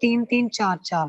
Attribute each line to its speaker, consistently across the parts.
Speaker 1: 3 3 4 4।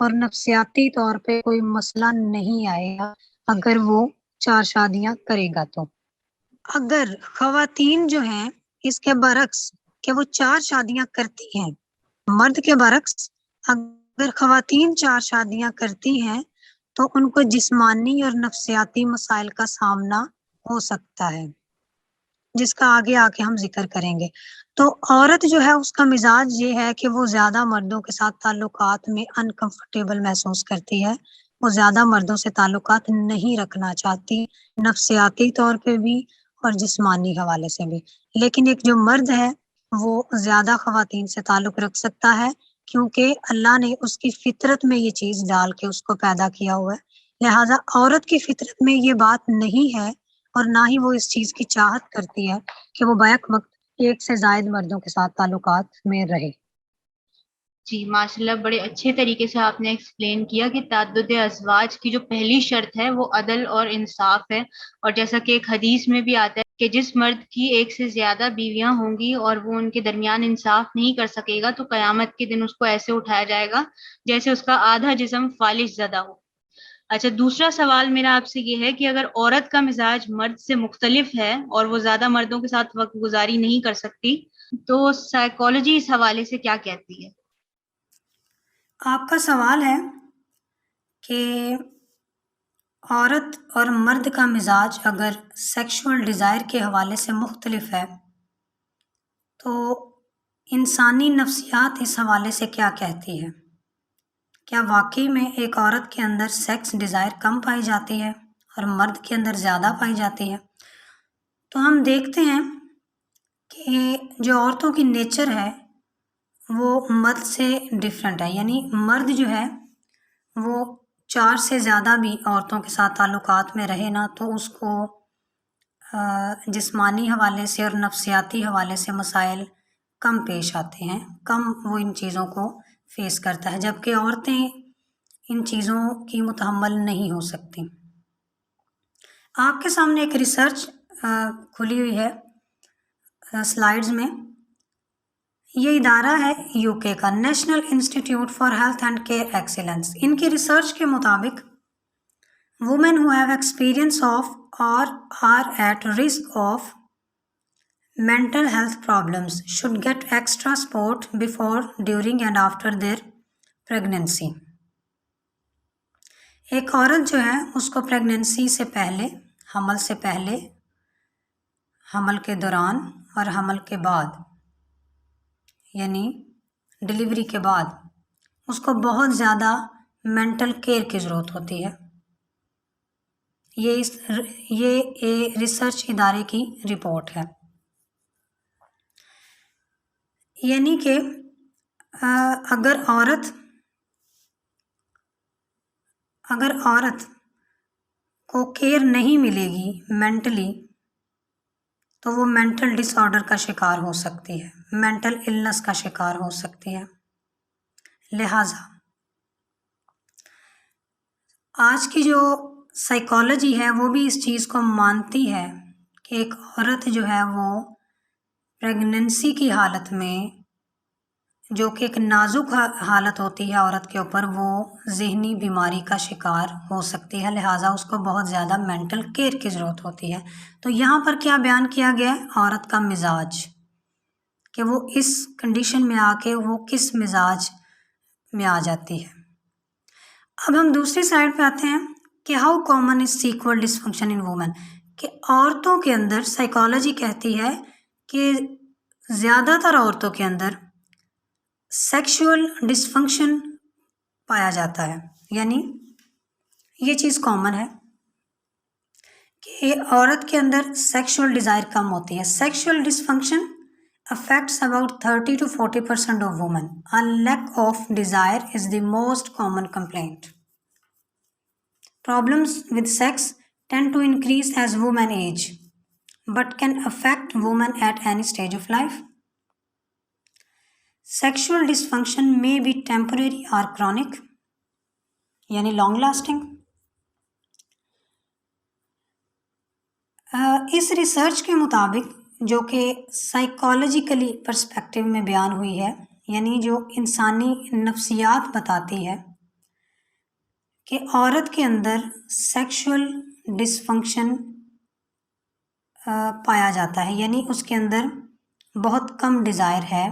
Speaker 1: اور نفسیاتی طور پہ کوئی مسئلہ نہیں آئے گا اگر وہ 4 شادیاں کرے گا تو۔ اگر خواتین جو ہیں اس کے برعکس کہ وہ 4 شادیاں کرتی ہیں، مرد کے برعکس اگر خواتین 4 شادیاں کرتی ہیں تو ان کو جسمانی اور نفسیاتی مسائل کا سامنا ہو سکتا ہے، جس کا آگے آ کے ہم ذکر کریں گے۔ تو عورت جو ہے اس کا مزاج یہ ہے کہ وہ زیادہ مردوں کے ساتھ تعلقات میں انکمفرٹیبل محسوس کرتی ہے، وہ زیادہ مردوں سے تعلقات نہیں رکھنا چاہتی، نفسیاتی طور پہ بھی اور جسمانی حوالے سے بھی۔ لیکن ایک جو مرد ہے وہ زیادہ خواتین سے تعلق رکھ سکتا ہے، کیونکہ اللہ نے اس کی فطرت میں یہ چیز ڈال کے اس کو پیدا کیا ہوا ہے۔ لہٰذا عورت کی فطرت میں یہ بات نہیں ہے اور نہ ہی وہ اس چیز کی چاہت کرتی ہے کہ وہ بیک وقت ایک سے زائد مردوں کے ساتھ تعلقات میں رہے۔
Speaker 2: جی ماشاء اللہ، بڑے اچھے طریقے سے آپ نے ایکسپلین کیا کہ تعدد ازواج کی جو پہلی شرط ہے وہ عدل اور انصاف ہے، اور جیسا کہ ایک حدیث میں بھی آتا ہے کہ جس مرد کی ایک سے زیادہ بیویاں ہوں گی اور وہ ان کے درمیان انصاف نہیں کر سکے گا تو قیامت کے دن اس کو ایسے اٹھایا جائے گا جیسے اس کا آدھا جسم فالش زدہ ہو۔ اچھا، دوسرا سوال میرا آپ سے یہ ہے کہ اگر عورت کا مزاج مرد سے مختلف ہے اور وہ زیادہ مردوں کے ساتھ وقت گزاری نہیں کر سکتی تو سائیکالوجی اس حوالے سے کیا کہتی ہے؟
Speaker 1: آپ کا سوال ہے کہ عورت اور مرد کا مزاج اگر سیکشول ڈیزائر کے حوالے سے مختلف ہے تو انسانی نفسیات اس حوالے سے کیا کہتی ہے؟ کیا واقعی میں ایک عورت کے اندر سیکس ڈیزائر کم پائی جاتی ہے اور مرد کے اندر زیادہ پائی جاتی ہے؟ تو ہم دیکھتے ہیں کہ جو عورتوں کی نیچر ہے وہ مرد سے ڈیفرنٹ ہے، یعنی مرد جو ہے وہ 4 سے زیادہ بھی عورتوں کے ساتھ تعلقات میں رہے نا تو اس کو جسمانی حوالے سے اور نفسیاتی حوالے سے مسائل کم پیش آتے ہیں، کم وہ ان چیزوں کو فیس کرتا ہے، جبکہ عورتیں ان چیزوں کی متحمل نہیں ہو سکتی۔ آپ کے سامنے ایک ریسرچ کھلی ہوئی ہے سلائیڈز میں، یہ ادارہ ہے یو کے کا، national institute for health and care excellence. ان کی ریسرچ کے مطابق women who have experience of or are at risk of mental health problems should get extra support before, during and after their pregnancy۔ ایک عورت جو ہے اس کو pregnancy سے پہلے، حمل سے پہلے، حمل کے دوران اور حمل کے بعد، یعنی ڈلیوری کے بعد اس کو بہت زیادہ مینٹل کیئر کی ضرورت ہوتی ہے۔ یہ ریسرچ ادارے کی رپورٹ ہے، یعنی کہ اگر عورت کو کیئر نہیں ملے گی مینٹلی تو وہ مینٹل ڈس آرڈر کا شکار ہو سکتی ہے، مینٹل النس کا شکار ہو سکتی ہے۔ لہٰذا آج کی جو سائیکالوجی ہے وہ بھی اس چیز کو مانتی ہے کہ ایک عورت جو ہے وہ پریگننسی کی حالت میں، جو کہ ایک نازک حالت ہوتی ہے عورت کے اوپر، وہ ذہنی بیماری کا شکار ہو سکتی ہے، لہٰذا اس کو بہت زیادہ مینٹل کیئر کی ضرورت ہوتی ہے۔ تو یہاں پر کیا بیان کیا گیا ہے؟ عورت کا مزاج، کہ وہ اس کنڈیشن میں آ کے وہ کس مزاج میں آ جاتی ہے۔ اب ہم دوسری سائڈ پہ آتے ہیں کہ how common is sexual dysfunction in women, کہ عورتوں کے اندر سائیکالوجی کہتی ہے کہ زیادہ تر عورتوں کے اندر سیکشول ڈسفنکشن پایا جاتا ہے، یعنی یہ چیز کامن ہے کہ عورت کے اندر سیکشول ڈیزائر کم ہوتی ہے۔ Sexual dysfunction affects about 30 to 40% of women. A lack of desire is the most common complaint. Problems with sex tend to increase as women age, but can affect women at any stage of life. Sexual dysfunction may be temporary or chronic, yani long lasting. Us research کے مطابق جو کہ سائیکالوجیکلی perspective میں بیان ہوئی ہے، یعنی جو انسانی نفسیات بتاتی ہے کہ عورت کے اندر سیکشول ڈسفنکشن پایا جاتا ہے، یعنی اس کے اندر بہت کم ڈیزائر ہے،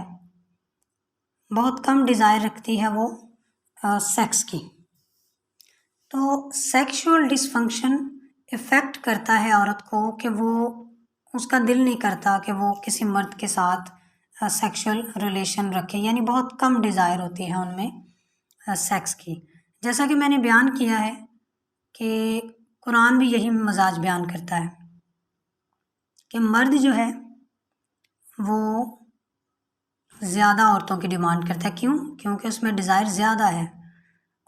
Speaker 1: بہت کم ڈیزائر رکھتی ہے وہ سیکس کی. تو سیکشول ڈسفنکشن افیکٹ کرتا ہے عورت کو کہ وہ اس کا دل نہیں کرتا کہ وہ کسی مرد کے ساتھ سیکشول ریلیشن رکھے، یعنی بہت کم ڈیزائر ہوتی ہے ان میں سیکس کی. جیسا کہ میں نے بیان کیا ہے کہ قرآن بھی یہی مزاج بیان کرتا ہے کہ مرد جو ہے وہ زیادہ عورتوں کی ڈیمانڈ کرتا ہے. کیونکہ اس میں ڈیزائر زیادہ ہے،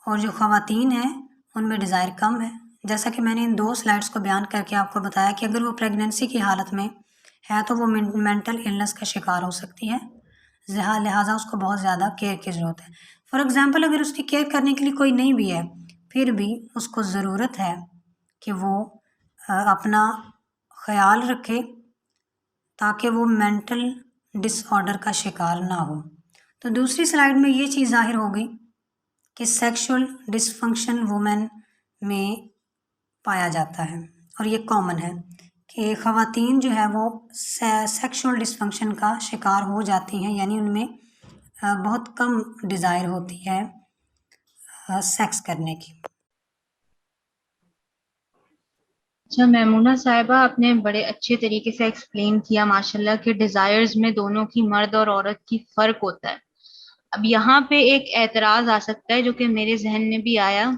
Speaker 1: اور جو خواتین ہیں ان میں ڈیزائر کم ہے. جیسا کہ میں نے ان 2 سلائڈس کو بیان کر کے آپ کو بتایا کہ اگر وہ پریگننسی کی حالت میں ہے تو وہ مینٹل النس کا شکار ہو سکتی ہے، لہٰذا اس کو بہت زیادہ کیئر کی ضرورت ہے. فار ایگزامپل اگر اس کی کیئر کرنے کے لیے کوئی نہیں بھی ہے، پھر بھی اس کو ضرورت ہے کہ وہ اپنا خیال رکھے تاکہ وہ مینٹل ڈس آرڈر کا شکار نہ ہو. تو دوسری سلائڈ میں یہ چیز ظاہر ہو گئی کہ سیکشول ڈسفنکشن وومن میں پایا جاتا ہے، اور یہ کامن ہے کہ خواتین جو ہے وہ سیکشول ڈسفنکشن کا شکار ہو جاتی ہیں، یعنی ان میں بہت کم ڈیزائر ہوتی ہے سیکس کرنے کی.
Speaker 2: اچھا میمونہ صاحبہ، آپ نے بڑے اچھے طریقے سے ایکسپلین کیا ماشاءاللہ کہ ڈیزائرز میں دونوں کی، مرد اور عورت کی، فرق ہوتا ہے. اب یہاں پہ ایک اعتراض آ سکتا ہے جو کہ میرے ذہن میں بھی آیا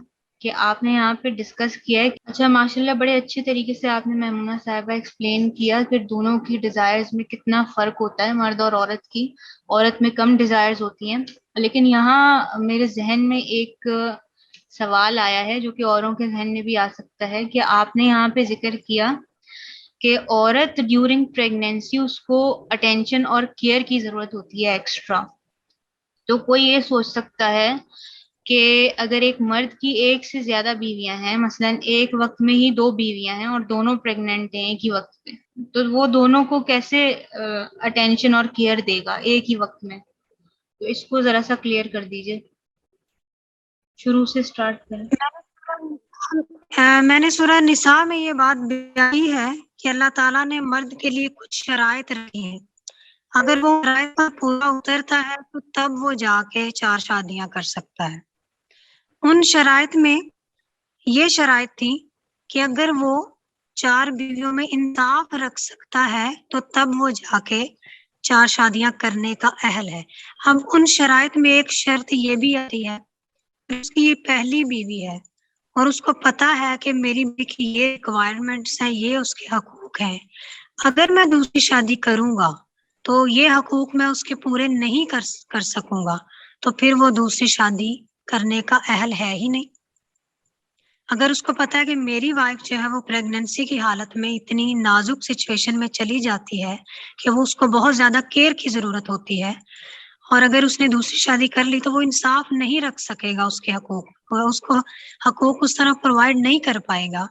Speaker 2: کہ آپ نے یہاں پہ ڈسکس کیا ہے. اچھا ماشاءاللہ بڑے اچھے طریقے سے آپ نے میمونہ صاحبہ ایکسپلین کیا کہ دونوں کی ڈیزائرز میں کتنا فرق ہوتا ہے، مرد اور عورت کی. عورت میں کم ڈیزائرز ہوتی ہیں. لیکن یہاں میرے ذہن میں ایک سوال آیا ہے جو کہ اوروں کے ذہن میں بھی آ سکتا ہے کہ آپ نے یہاں پہ ذکر کیا کہ عورت ڈیورنگ پریگنینسی اس کو اٹینشن اور کیئر کی ضرورت ہوتی ہے ایکسٹرا. تو کوئی یہ سوچ سکتا ہے کہ اگر ایک مرد کی ایک سے زیادہ بیویاں ہیں، مثلا ایک وقت میں ہی 2 بیویاں ہیں اور دونوں پریگننٹ ہیں ایک ہی وقت پہ، تو وہ دونوں کو کیسے اٹینشن اور کیئر دے گا ایک ہی وقت میں؟ تو اس کو ذرا سا کلیئر کر دیجئے، شروع سے سٹارٹ کریں.
Speaker 1: میں نے سورہ نساء میں یہ بات بیان کی ہے کہ اللہ تعالیٰ نے مرد کے لیے کچھ شرائط رکھی ہیں. اگر وہ شرائط پر پورا اترتا ہے تو تب وہ جا کے 4 شادیاں کر سکتا ہے. ان شرائط میں یہ شرائط تھی کہ اگر وہ 4 بیویوں میں انصاف رکھ سکتا ہے تو تب وہ جا کے 4 شادیاں کرنے کا اہل ہے. اب ان شرائط میں ایک شرط یہ بھی آتی ہے کہ اس کی یہ پہلی بیوی ہے اور اس کو پتا ہے کہ میری بیوی کی یہ ریکوائرمنٹس ہیں، یہ اس کے حقوق ہیں. اگر میں دوسری شادی کروں گا تو یہ حقوق میں اس کے پورے نہیں کر سکوں گا، تو پھر وہ دوسری شادی کرنے کا اہل ہے ہی نہیں. اگر اس کو پتا ہے کہ میری وائف جو ہے وہ پریگننسی کی حالت میں اتنی نازک سچویشن میں چلی جاتی ہے کہ وہ اس کو بہت زیادہ کیئر کی ضرورت ہوتی ہے، اور اگر اس نے دوسری شادی کر لی تو وہ انصاف نہیں رکھ سکے گا اس کے حقوق، اس کو حقوق اس طرح پرووائڈ نہیں کر پائے گا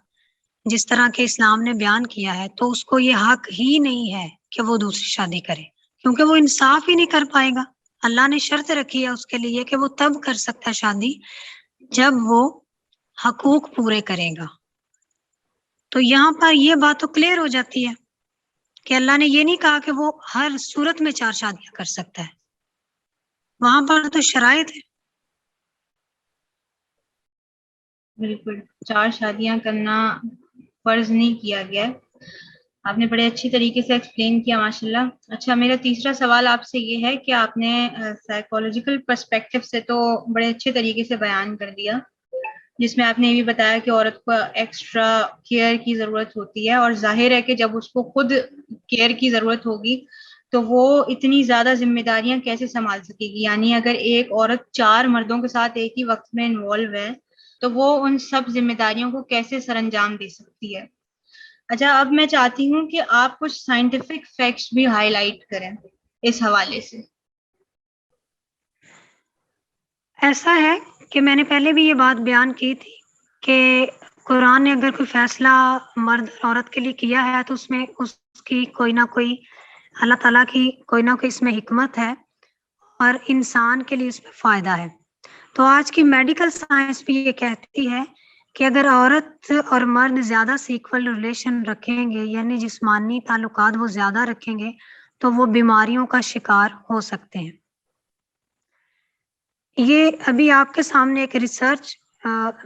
Speaker 1: جس طرح کہ اسلام نے بیان کیا ہے، تو اس کو یہ حق ہی نہیں ہے کہ وہ دوسری شادی کرے، کیونکہ وہ انصاف ہی نہیں کر پائے گا. اللہ نے شرط رکھی ہے اس کے لیے کہ وہ تب کر سکتا ہے شادی جب وہ حقوق پورے کرے گا. تو یہاں پر یہ بات تو کلیئر ہو جاتی ہے کہ اللہ نے یہ نہیں کہا کہ وہ ہر صورت میں 4 شادیاں کر سکتا ہے، وہاں پر تو شرائط ہے.
Speaker 2: بالکل 4 شادیاں کرنا فرض نہیں کیا گیا. آپ نے بڑے اچھی طریقے سے ایکسپلین کیا ماشاءاللہ. اچھا میرا تیسرا سوال آپ سے یہ ہے کہ آپ نے سائیکولوجیکل پرسپیکٹو سے تو بڑے اچھے طریقے سے بیان کر دیا، جس میں آپ نے یہ بھی بتایا کہ عورت کو ایکسٹرا کیئر کی ضرورت ہوتی ہے، اور ظاہر ہے کہ جب اس کو خود کیئر کی ضرورت ہوگی تو وہ اتنی زیادہ ذمہ داریاں کیسے سنبھال سکے گی. یعنی اگر ایک عورت 4 مردوں کے ساتھ ایک ہی وقت میں انوالو ہے تو وہ ان سب ذمہ داریوں کو کیسے سر انجام دے سکتی ہے. اچھا اب میں چاہتی ہوں کہ آپ کچھ سائنٹیفک فیکٹس بھی ہائی لائٹ کریں اس حوالے سے.
Speaker 1: ایسا ہے کہ میں نے پہلے بھی یہ بات بیان کی تھی کہ قرآن نے اگر کوئی فیصلہ مرد اور عورت کے لیے کیا ہے تو اس میں اس کی کوئی نہ کوئی، اللہ تعالیٰ کی کوئی نہ کوئی اس میں حکمت ہے اور انسان کے لیے اس میں فائدہ ہے. تو آج کی میڈیکل سائنس بھی یہ کہتی ہے کہ اگر عورت اور مرد زیادہ سیکول ریلیشن رکھیں گے، یعنی جسمانی تعلقات وہ زیادہ رکھیں گے، تو وہ بیماریوں کا شکار ہو سکتے ہیں۔ یہ ابھی آپ کے سامنے ایک ریسرچ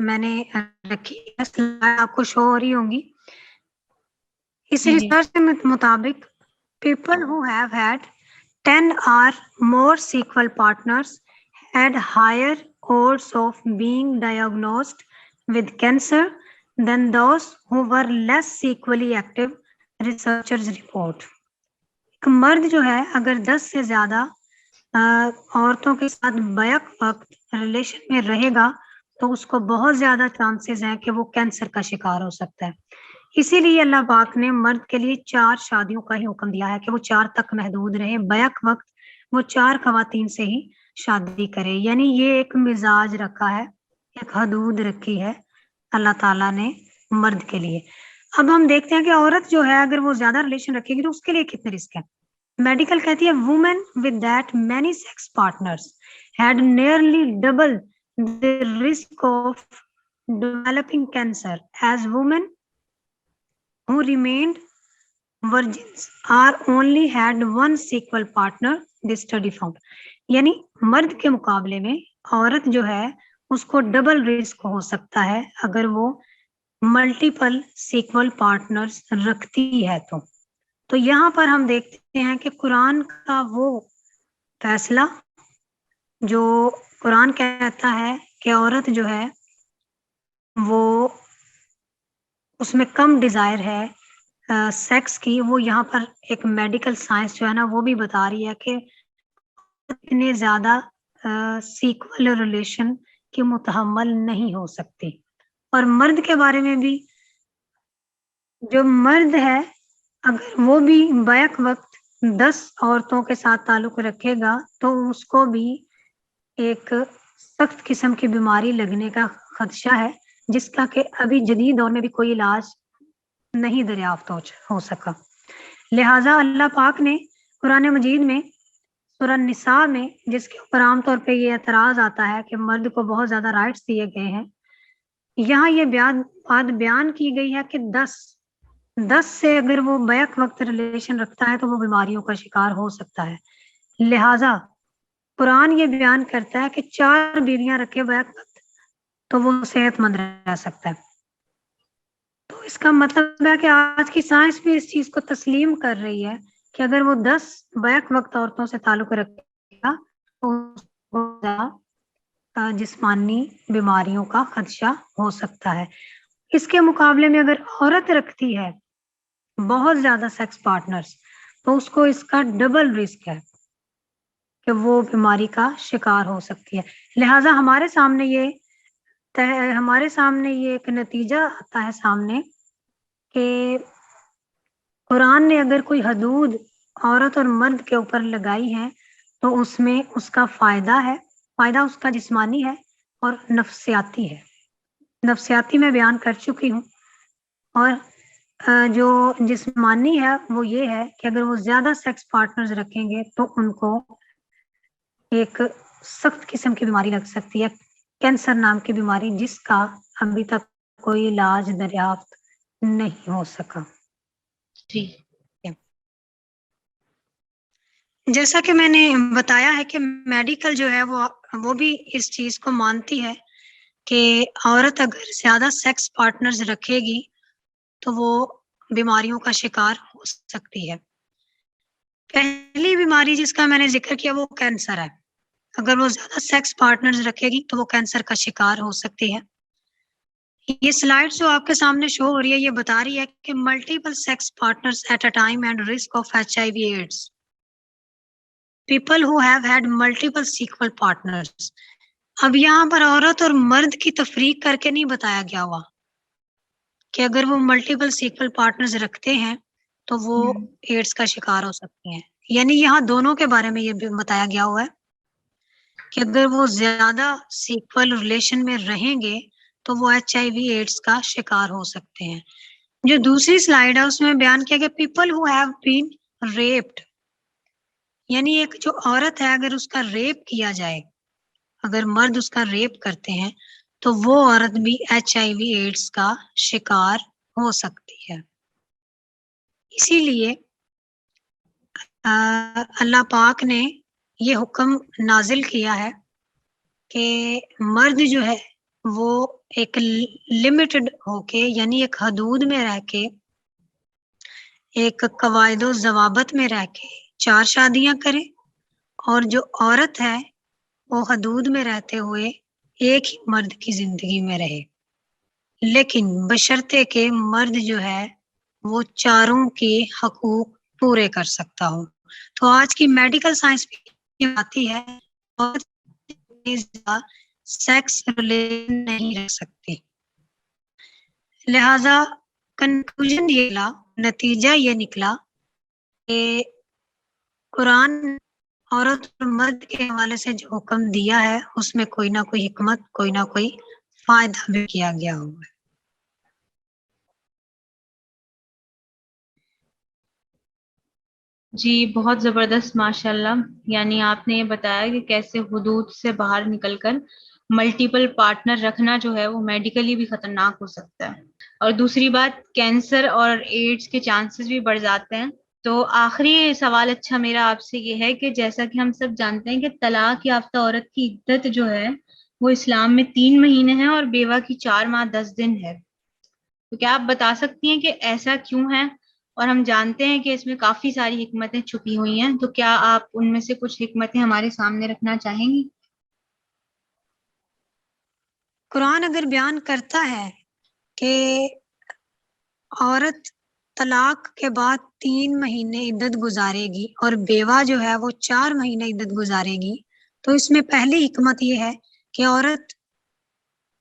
Speaker 1: میں نے رکھی ہے، سلائڈ آپ کو شو ہو رہی ہوں گی۔ اس ریسرچ کے مطابق people who have had 10 or more sequel partners had higher odds of being diagnosed with cancer than those who were less sequally active, researchers report۔ ایک مرد جو ہے اگر 10 سے زیادہ عورتوں کے ساتھ بیک وقت ریلیشن میں رہے گا تو اس کو بہت زیادہ چانسز ہیں کہ وہ کینسر کا شکار ہو سکتا ہے۔ اسی لیے اللہ پاک نے مرد کے لیے 4 شادیوں کا ہی حکم دیا ہے کہ وہ 4 تک محدود رہے، بیک وقت وہ 4 خواتین سے ہی شادی کرے، یعنی یہ ایک مزاج رکھا ہے، ایک حدود رکھی ہے اللہ تعالیٰ نے مرد کے لیے۔ اب ہم دیکھتے ہیں کہ عورت جو ہے اگر وہ زیادہ ریلیشن رکھے گی تو اس کے لیے کتنے رسک ہے۔ میڈیکل کہتی ہے women with that many sex partners had nearly double the risk of developing cancer as women who remained virgins or only had one sequel partner, this study found۔ یعنی مرد کے مقابلے میں عورت جو ہے اس کو ڈبل رسک ہو سکتا ہے اگر وہ ملٹیپل سیکول پارٹنرز رکھتی ہے تو یہاں پر ہم دیکھتے ہیں کہ قرآن کا وہ فیصلہ جو قرآن کہتا ہے کہ عورت جو ہے وہ اس میں کم ڈیزائر ہے سیکس کی، وہ یہاں پر ایک میڈیکل سائنس جو ہے نا وہ بھی بتا رہی ہے کہ اتنے زیادہ سیکول ریلیشن کی متحمل نہیں ہو سکتی۔ اور مرد کے بارے میں بھی، جو مرد ہے اگر وہ بھی بیک وقت 10 عورتوں کے ساتھ تعلق رکھے گا تو اس کو بھی ایک سخت قسم کی بیماری لگنے کا خدشہ ہے جس کا کہ ابھی جدید دور میں بھی کوئی علاج نہیں دریافت ہو سکا۔ لہٰذا اللہ پاک نے قرآن مجید میں سورہ النساء میں، جس کے اوپر عام طور پہ یہ اعتراض آتا ہے کہ مرد کو بہت زیادہ رائٹس دیے گئے ہیں، یہاں یہ بات بیان کی گئی ہے کہ 10 سے اگر وہ بیک وقت ریلیشن رکھتا ہے تو وہ بیماریوں کا شکار ہو سکتا ہے۔ لہٰذا قرآن یہ بیان کرتا ہے کہ 4 بیویاں رکھے بیک وقت تو وہ صحت مند رہ سکتا ہے۔ تو اس کا مطلب ہے کہ آج کی سائنس بھی اس چیز کو تسلیم کر رہی ہے کہ اگر وہ 10 بیک وقت عورتوں سے تعلق رکھے گا تو اس کو جسمانی بیماریوں کا خدشہ ہو سکتا ہے۔ اس کے مقابلے میں اگر عورت رکھتی ہے بہت زیادہ سیکس پارٹنرز تو اس کو اس کا ڈبل رسک ہے کہ وہ بیماری کا شکار ہو سکتی ہے۔ لہٰذا ہمارے سامنے یہ ایک نتیجہ آتا ہے سامنے کہ قرآن نے اگر کوئی حدود عورت اور مرد کے اوپر لگائی ہے تو اس میں اس کا فائدہ اس کا جسمانی ہے اور نفسیاتی ہے۔ نفسیاتی میں بیان کر چکی ہوں، اور جو جسمانی ہے وہ یہ ہے کہ اگر وہ زیادہ سیکس پارٹنرز رکھیں گے تو ان کو ایک سخت قسم کی بیماری لگ سکتی ہے، کینسر نام کی بیماری، جس کا ابھی تک کوئی علاج دریافت نہیں ہو سکا۔
Speaker 2: جی
Speaker 1: جیسا کہ میں نے بتایا ہے کہ میڈیکل جو ہے وہ بھی اس چیز کو مانتی ہے کہ عورت اگر زیادہ سیکس پارٹنرز رکھے گی تو وہ بیماریوں کا شکار ہو سکتی ہے۔ پہلی بیماری جس کا میں نے ذکر کیا وہ کینسر ہے۔ اگر وہ زیادہ سیکس پارٹنرز رکھے گی تو وہ کینسر کا شکار ہو سکتی ہے۔ یہ سلائڈ جو آپ کے سامنے شو ہو رہی ہے یہ بتا رہی ہے کہ multiple sex partners at a time and risk of HIV AIDS. People who have had multiple sequel partners۔ اب یہاں پر عورت اور مرد کی تفریق کر کے نہیں بتایا گیا ہوا کہ اگر وہ ملٹیپل سیکول پارٹنرز رکھتے ہیں تو وہ ایڈز کا شکار ہو سکتے ہیں، یعنی یہاں دونوں کے بارے میں یہ بھی بتایا گیا ہوا ہے کہ اگر وہ زیادہ سیکول ریلیشن میں رہیں گے تو وہ HIV ایڈز کا شکار ہو سکتے ہیں۔ جو دوسری سلائیڈ ہے اس میں بیان کیا کہ people who have been raped، یعنی ایک جو عورت ہے اگر اس کا ریپ کیا جائے، اگر مرد اس کا ریپ کرتے ہیں تو وہ عورت بھی HIV ایڈز کا شکار ہو سکتی ہے. اسی لیے اللہ پاک نے یہ حکم نازل کیا ہے کہ مرد جو ہے وہ ایک لمیٹڈ ہو کے، یعنی ایک حدود میں رہ کے، ایک قواعد و ضوابط میں رہ کے 4 شادیاں کرے، اور جو عورت ہے وہ حدود میں رہتے ہوئے ایک ہی مرد کی زندگی میں رہے، لیکن بشرطے کہ مرد جو ہے وہ چاروں کے حقوق پورے کر سکتا ہو. تو آج کی میڈیکل سائنس بھی آتی ہے اور سیکس ریلیشن نہیں رہ سکتی. لہذا کنکلوژن یہ نکلا، نتیجہ یہ نکلا کہ قرآن عورت اور مرد کے حوالے سے جو حکم دیا ہے اس میں کوئی نہ کوئی حکمت، کوئی نہ کوئی فائدہ بھی کیا گیا ہوا ہے.
Speaker 2: جی بہت زبردست، ماشاءاللہ. یعنی آپ نے یہ بتایا کہ کیسے حدود سے باہر نکل کر ملٹیپل پارٹنر رکھنا جو ہے وہ میڈیکلی بھی خطرناک ہو سکتا ہے. اور دوسری بات، کینسر اور ایڈز کے چانسز بھی بڑھ جاتے ہیں. تو آخری سوال اچھا میرا آپ سے یہ ہے کہ جیسا کہ ہم سب جانتے ہیں کہ طلاق یافتہ عورت کی عدت جو ہے وہ اسلام میں 3 مہینے ہے اور بیوہ کی 4 ماہ 10 دن ہے. تو کیا آپ بتا سکتی ہیں کہ ایسا کیوں ہے؟ اور ہم جانتے ہیں کہ اس میں کافی ساری حکمتیں چھپی ہوئی ہیں، تو کیا آپ ان میں سے کچھ حکمتیں ہمارے سامنے رکھنا چاہیں گی؟
Speaker 1: قرآن اگر بیان کرتا ہے کہ عورت طلاق کے بعد 3 مہینے عدت گزارے گی اور بیوہ جو ہے وہ 4 مہینے عدت گزارے گی، تو اس میں پہلی حکمت یہ ہے کہ عورت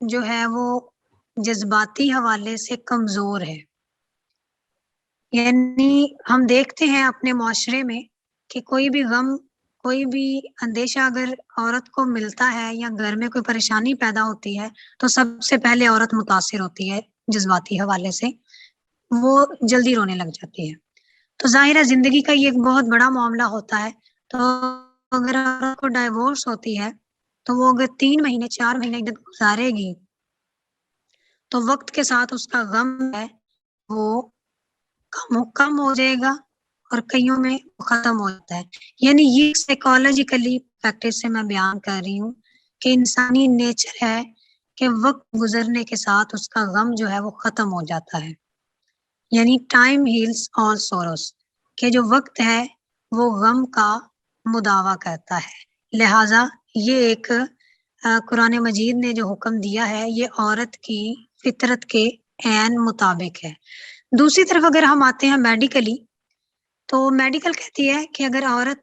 Speaker 1: جو ہے وہ جذباتی حوالے سے کمزور ہے. یعنی ہم دیکھتے ہیں اپنے معاشرے میں کہ کوئی بھی غم، کوئی بھی اندیشہ اگر عورت کو ملتا ہے یا گھر میں کوئی پریشانی پیدا ہوتی ہے تو سب سے پہلے عورت متاثر ہوتی ہے جذباتی حوالے سے، وہ جلدی رونے لگ جاتی ہے. تو ظاہر ہے زندگی کا یہ ایک بہت بڑا معاملہ ہوتا ہے. تو اگر عورت کو ڈائیورس ہوتی ہے تو وہ اگر 3 مہینے 4 مہینے عدت گزارے گی تو وقت کے ساتھ اس کا غم ہے وہ کم ہو جائے گا اور کئیوں میں ختم ہو جاتا ہے. یعنی یہ سائیکالوجیکلی پریکٹس سے میں بیان کر رہی ہوں کہ انسانی نیچر ہے کہ وقت گزرنے کے ساتھ اس کا غم جو ہے وہ ختم ہو جاتا ہے. یعنی ٹائم ہیلز آل سوروز، کہ جو وقت ہے وہ غم کا مداوع کرتا ہے. لہٰذا یہ ایک قرآن مجید نے جو حکم دیا ہے یہ عورت کی فطرت کے عین مطابق ہے. دوسری طرف اگر ہم آتے ہیں میڈیکلی، تو میڈیکل کہتی ہے کہ اگر عورت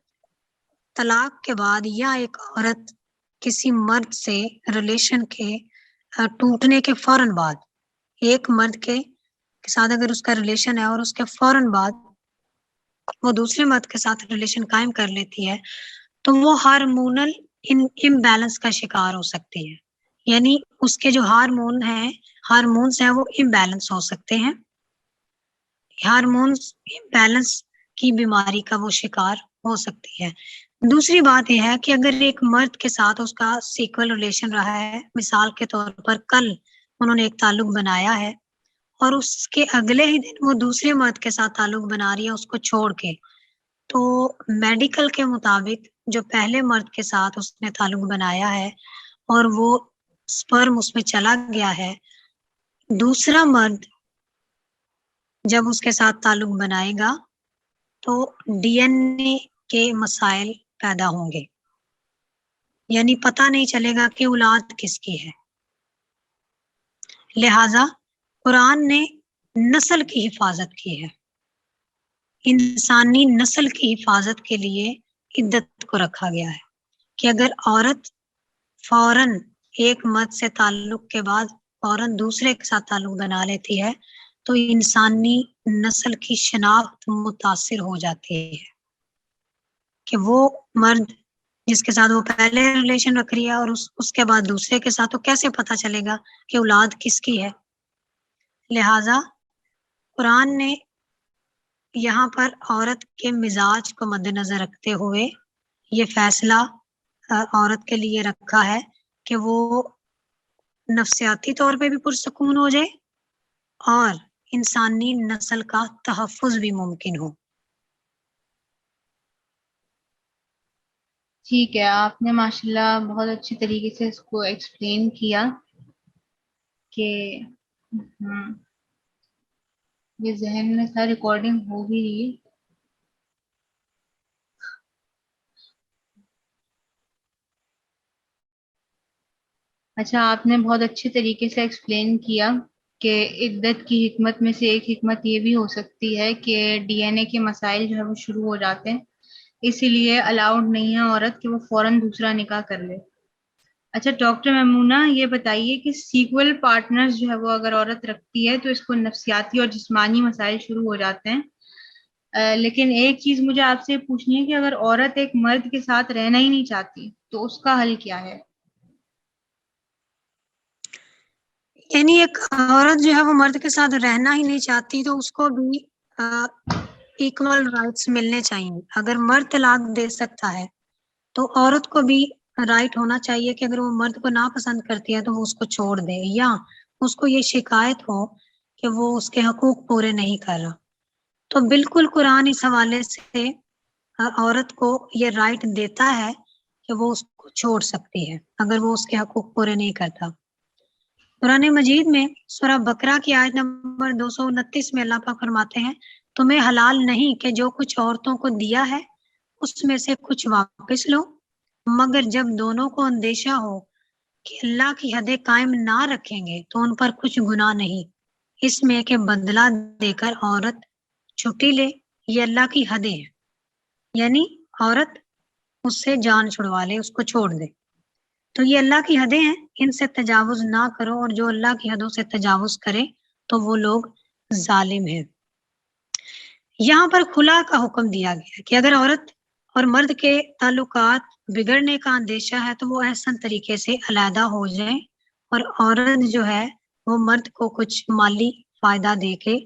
Speaker 1: طلاق کے بعد یا ایک عورت کسی مرد سے ریلیشن کے ٹوٹنے کے فوراً بعد، ایک مرد کے ساتھ اگر اس کا ریلیشن ہے اور اس کے فوراً بعد وہ دوسرے مرد کے ساتھ ریلیشن قائم کر لیتی ہے تو وہ ہارمونل امبیلنس کا شکار ہو سکتی ہے. یعنی اس کے جو ہارمونز ہیں وہ امبیلنس ہو سکتے ہیں. ہارمونز امبیلنس کی بیماری کا وہ شکار ہو سکتی ہے. دوسری بات یہ ہے کہ اگر ایک مرد کے ساتھ اس کا سیکول ریلیشن رہا ہے، مثال کے طور پر کل انہوں نے ایک تعلق بنایا ہے اور اس کے اگلے ہی دن وہ دوسرے مرد کے ساتھ تعلق بنا رہی ہے اس کو چھوڑ کے، تو میڈیکل کے مطابق جو پہلے مرد کے ساتھ اس نے تعلق بنایا ہے اور وہ سپرم اس میں چلا گیا ہے، دوسرا مرد جب اس کے ساتھ تعلق بنائے گا تو DNA کے مسائل پیدا ہوں گے. یعنی پتہ نہیں چلے گا کہ اولاد کس کی ہے. لہذا قرآن نے نسل کی حفاظت کی ہے. انسانی نسل کی حفاظت کے لیے عدت کو رکھا گیا ہے کہ اگر عورت فوراً ایک مرد سے تعلق کے بعد فوراً دوسرے کے ساتھ تعلق بنا لیتی ہے تو انسانی نسل کی شناخت متاثر ہو جاتی ہے کہ وہ مرد جس کے ساتھ وہ پہلے ریلیشن رکھ رہی ہے اور اس کے بعد دوسرے کے ساتھ، تو کیسے پتہ چلے گا کہ اولاد کس کی ہے. لہٰذا قرآن نے یہاں پر عورت کے مزاج کو مد نظر رکھتے ہوئے یہ فیصلہ عورت کے لیے رکھا ہے کہ وہ نفسیاتی طور پہ بھی پرسکون ہو جائے اور انسانی نسل کا تحفظ بھی ممکن ہو.
Speaker 2: ٹھیک ہے، آپ نے ماشاءاللہ بہت اچھی طریقے سے اس کو ایکسپلین کیا کہ یہ ذہن میں تھا، ریکارڈنگ ہو بھی رہی ہے. اچھا، آپ نے بہت اچھے طریقے سے ایکسپلین کیا کہ عدت کی حکمت میں سے ایک حکمت یہ بھی ہو سکتی ہے کہ ڈی این اے کے مسائل جو ہے وہ شروع ہو جاتے ہیں، اسی لیے الاؤڈ نہیں ہے عورت کہ وہ فوراً دوسرا نکاح کر لے. اچھا ڈاکٹر میمونہ، یہ بتائیے کہ سیکول پارٹنرز جو ہے وہ اگر عورت رکھتی ہے تو اس کو نفسیاتی اور جسمانی مسائل شروع ہو جاتے ہیں، لیکن ایک چیز مجھے آپ سے پوچھنی ہے کہ اگر عورت ایک مرد کے ساتھ رہنا ہی نہیں چاہتی تو اس کا حل کیا ہے؟
Speaker 1: یعنی ایک عورت جو ہے وہ مرد کے ساتھ رہنا ہی نہیں چاہتی تو اس کو بھی ایکول رائٹس ملنے چاہیے. اگر مرد طلاق دے سکتا ہے تو عورت کو بھی رائٹ ہونا چاہیے کہ اگر وہ مرد کو ناپسند کرتی ہے تو وہ اس کو چھوڑ دے، یا اس کو یہ شکایت ہو کہ وہ اس کے حقوق پورے نہیں کر رہا. تو بالکل قرآن اس حوالے سے عورت کو یہ رائٹ دیتا ہے کہ وہ اس کو چھوڑ سکتی ہے اگر وہ اس کے حقوق پورے نہیں کرتا. قرآن مجید میں سورہ بقرہ کی آیت نمبر 229 میں اللہ پاک فرماتے ہیں، تمہیں حلال نہیں کہ جو کچھ عورتوں کو دیا ہے اس میں سے کچھ واپس لو، مگر جب دونوں کو اندیشہ ہو کہ اللہ کی حدیں قائم نہ رکھیں گے تو ان پر کچھ گناہ نہیں اس میں کہ بدلہ دے کر عورت چھٹی لے. یہ اللہ کی حدیں ہیں، یعنی عورت اس سے جان چھڑوا لے، اس کو چھوڑ دے. تو یہ اللہ کی حدیں ہیں، ان سے تجاوز نہ کرو، اور جو اللہ کی حدوں سے تجاوز کرے تو وہ لوگ ظالم ہیں. یہاں پر خلا کا حکم دیا گیا کہ اگر عورت اور مرد کے تعلقات بگڑنے کا اندیشہ ہے تو وہ احسن طریقے سے علیحدہ ہو جائیں، اور عورت جو ہے وہ مرد کو کچھ مالی فائدہ دے کے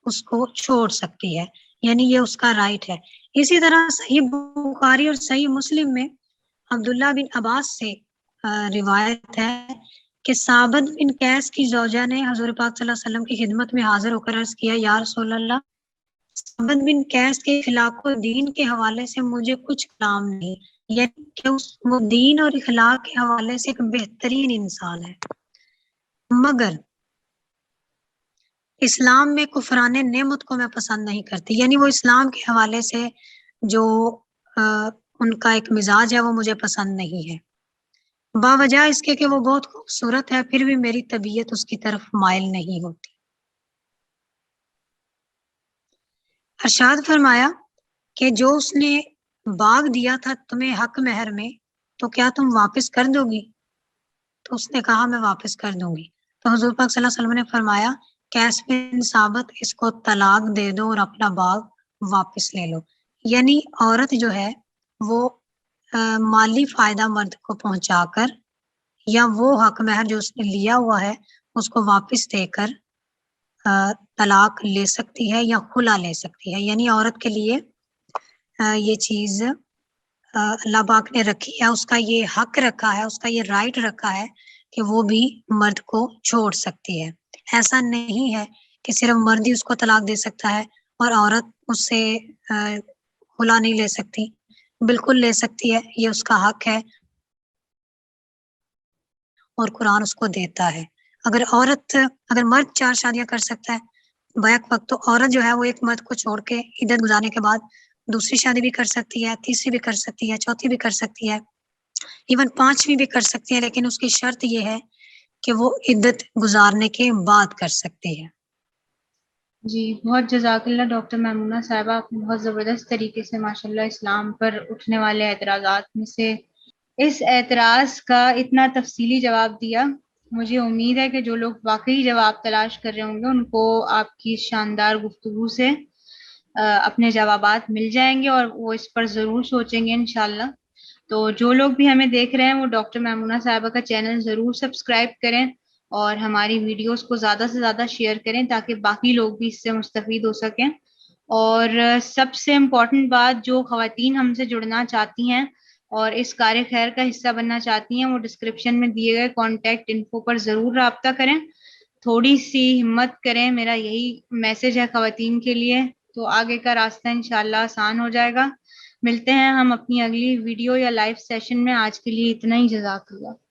Speaker 1: اس کو چھوڑ سکتی ہے، یعنی یہ اس کا رائٹ ہے. اسی طرح صحیح بخاری اور صحیح مسلم میں عبداللہ بن عباس سے روایت ہے کہ ثابت بن قیس کی زوجہ نے حضور پاک صلی اللہ علیہ وسلم کی خدمت میں حاضر ہو کر عرض کیا، یا رسول اللہ، ثابت بن قیس کے اخلاق و دین کے حوالے سے مجھے کچھ کلام نہیں، یعنی کہ وہ دین اور اخلاق کے حوالے سے ایک بہترین انسان ہے، مگر اسلام میں کفران نعمت کو میں پسند نہیں کرتی، یعنی وہ اسلام کے حوالے سے جو ان کا ایک مزاج ہے وہ مجھے پسند نہیں ہے، باوجہ اس کے کہ وہ بہت خوبصورت ہے پھر بھی میری طبیعت اس کی طرف مائل نہیں ہوتی. ارشاد فرمایا کہ جو اس نے باغ دیا تھا تمہیں حق مہر میں تو کیا تم واپس کر دو گی؟ تو اس نے کہا میں واپس کر دوں گی. تو حضور پاک صلی اللہ علیہ وسلم نے فرمایا قیس بن ثابت، اس کو طلاق دے دو اور اپنا باغ واپس لے لو. یعنی عورت جو ہے وہ مالی فائدہ مرد کو پہنچا کر یا وہ حق مہر جو اس نے لیا ہوا ہے اس کو واپس دے کر طلاق لے سکتی ہے یا خلا لے سکتی ہے. یعنی عورت کے لیے یہ چیز اللہ پاک نے رکھی ہے، اس کا یہ حق رکھا ہے، اس کا یہ رائٹ رکھا ہے کہ وہ بھی مرد کو چھوڑ سکتی ہے. ایسا نہیں ہے کہ صرف مرد ہی اس کو طلاق دے سکتا ہے اور عورت اس سے خلا نہیں لے سکتی، بالکل لے سکتی ہے، یہ اس کا حق ہے اور قرآن اس کو دیتا ہے. اگر مرد 4 شادیاں کر سکتا ہے بیک وقت، تو عورت جو ہے وہ ایک مرد کو چھوڑ کے عدت گزارنے کے بعد دوسری شادی بھی کر سکتی ہے، تیسری بھی کر سکتی ہے، چوتھی بھی کر سکتی ہے، ایون 5ویں بھی کر سکتی ہے، لیکن اس کی شرط یہ ہے کہ وہ عدت گزارنے کے بعد کر سکتی ہے.
Speaker 2: جی بہت جزاک اللہ ڈاکٹر میمونہ صاحبہ، آپ نے بہت زبردست طریقے سے ماشاءاللہ اسلام پر اٹھنے والے اعتراضات میں سے اس اعتراض کا اتنا تفصیلی جواب دیا. مجھے امید ہے کہ جو لوگ واقعی جواب تلاش کر رہے ہوں گے ان کو آپ کی شاندار گفتگو سے اپنے جوابات مل جائیں گے اور وہ اس پر ضرور سوچیں گے انشاءاللہ. تو جو لوگ بھی ہمیں دیکھ رہے ہیں وہ ڈاکٹر میمونہ صاحبہ کا چینل ضرور سبسکرائب کریں اور ہماری ویڈیوز کو زیادہ سے زیادہ شیئر کریں تاکہ باقی لوگ بھی اس سے مستفید ہو سکیں. اور سب سے امپورٹنٹ بات، جو خواتین ہم سے جڑنا چاہتی ہیں اور اس کار خیر کا حصہ بننا چاہتی ہیں وہ ڈسکرپشن میں دیے گئے کانٹیکٹ انفو پر ضرور رابطہ کریں. تھوڑی سی ہمت کریں، میرا یہی میسج ہے خواتین کے لیے، تو آگے کا راستہ انشاءاللہ آسان ہو جائے گا. ملتے ہیں ہم اپنی اگلی ویڈیو یا لائیو سیشن میں. آج کے لیے اتنا ہی. جزاک اللہ.